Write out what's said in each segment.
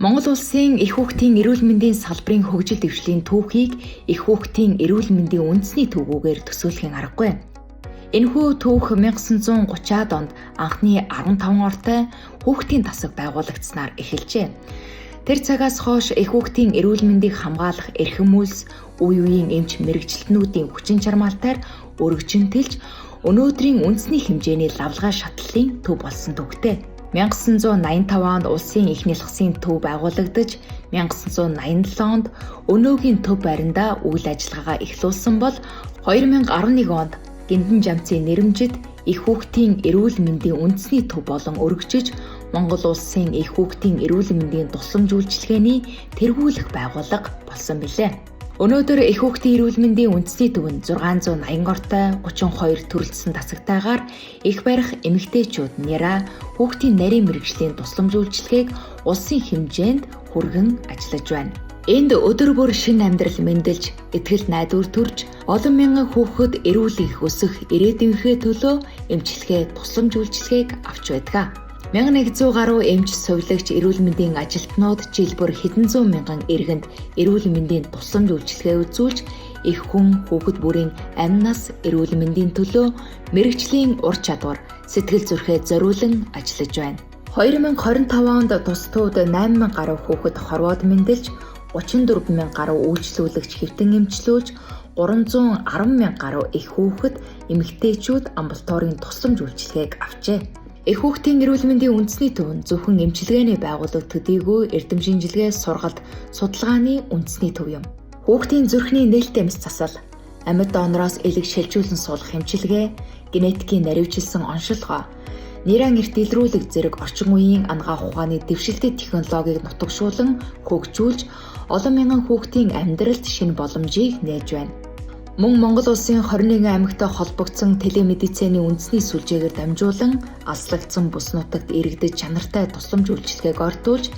Монгол улсын их хүүхдийн эрүүл мэндийн салбарын хөгжил дэвшлийн түүхийг их хүүхдийн эрүүл мэндийн үндэсний түүхүүгээр төсөөлхийн аргагүй. Энэхүү түүх 1930-аад онд анхны 15 ортой хүүхдийн тасаг байгуулагдсанаар эхэлжээ. Тэр цагаас хойш их хүүхдийн эрүүл мэндийг хамгаалах эрхэм үйлс үе үеийн эмч мэрэгчлэтнүүдийн хүчин чармаалтаар өргөжинтэлж өнөөдрийн үндэсний хэмжээний лавлгаа шатлалын төв болсон түүхтэй. 1985 онд улсын их нялхсын төв байгуулагдаж 1987 онд өнөөгийн төв байранда үйл ажиллагаагаа эхлүүлсэн бол 2011 онд Гиндэн жамцын нэрэмжит их хүүхдийн эрүүл мэндийн үндэсний төв болон өргөжөж Монгол улсын их хүүхдийн эрүүл мэндийн тусламж үйлчилгээний тэргүүлэх байгууллага болсон билээ. Өнөөдөр их хүүхдийн эрүүл мэндийн үндэсний төв нь 680 ортой 32 төрөлцсөн тасагтайгаар их барих эмэгтэйчүүд няраа хүүхдийн нарийн мэрэгжлийн тусламж үйлчилгээг улсын хэмжээнд хүргэн ажиллаж байна. Энд өдөр бүр шинэ амьдрал мэндэлж, итгэл найдвар төрж, олон мянган хүүхэд эрүүлэх өсөх ирээдүйнхээ төлөө эмчилгээ тусламж үйлчилгээг авч байдаг. 1100 гаруй эмч сувилагч эрүүл мэндийн ажилтнууд жил бүр хэдэн зуун мянган иргэнд эрүүл мэндийн тусламж үйлчилгээ үзүүлж их хүн хүүхэд бүрийн амь нас эрүүл мэндийн төлөө мэрэгжлийн ур чадвар сэтгэл зүрхээ зориулан ажиллаж байна. 2025 онд тус төвд 8000 гаруй хүүхэд хорвоод мэндэлж 34000 гаруй үйлчлүүлэгч хэвтэн эмчлүүлж 310000 гаруй их хүүхэд эмэгтэйчүүд амбулаторийн тусламж үйлчилгээг авчээ. Их хүүхдийн эрүүл мэндийн үндэсний төв нь зөвхөн эмчилгээний байгууллага төдийгүй эрдэм шинжилгээ, сургалт, судалгааны үндэсний төв юм. Хүүхдийн зүрхний нээлттэй мэс засал, амьд донороос элэг шилжүүлэн суулгах эмчилгээ, генетикийн наривчилсан оншилгоо, нейрон эрт илрүүлэг зэрэг орчин үеийн анагаах ухааны дэвшилтэт технологиг нутагшуулан хөгжүүлж олон мянган хүүхдийн амьдралд шинэ боломжийг нээж байна. Мөн Монгол улсын 21 аймагтай холбогдсон телемедицины үндэсний сүлжээгээр дамжуулан алслагдсан бүс нутагт иргэдэд чанартай тусламж үйлчилгээг ортуулж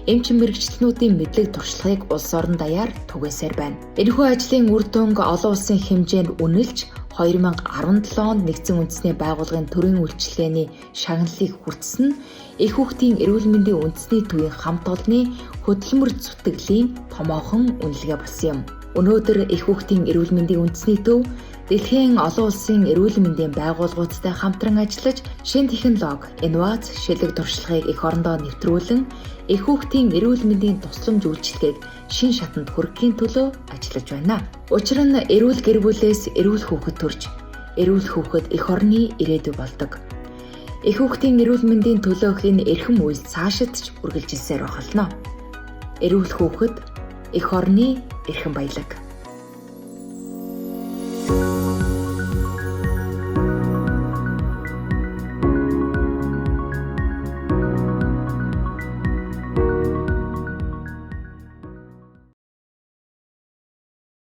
эмч мэрэгчлэнүүдийн мэдлэг туршлагыг улс орон даяар түгээсээр байна. Энэхүү ажлын үр дүнг олон улсын хэмжээнд үнэлж 2017 онд нэгдсэн үндэсний байгууллагын төрийн үйлчилгээний шагналыг хүртсэн их хүүхдийн эрүүл мэндийн үндэсний төвийн хамт олонны хөдөлмөр зүтгэлийн томоохон үнэлгээ болсон юм. Өнөөдөр их хүүхдийн эрүүл мэндийн үндэсний төв дэлхийн олон улсын эрүүл мэндийн байгууллагуудтай хамтран ажиллаж шинэ технологи, инновац, шилэг туршлагыг эх орондоо нэвтрүүлэн их хүүхдийн эрүүл мэндийн тусламж үйлчилгээг шинэ шатанд хүргэхийн төлөө ажиллаж байна. Учир нь эрүүл гэр бүлээс эрүүл хүүхэд төрж, эрүүл хүүхэд эх орны ирээдүй болдог. Их хүүхдийн эрүүл мэндийн төлөөх энэ эрхэм үйл цаашид ч үргэлжилсээр байна. Эрүүл хүүхэд эх орны эрхэм баялаг.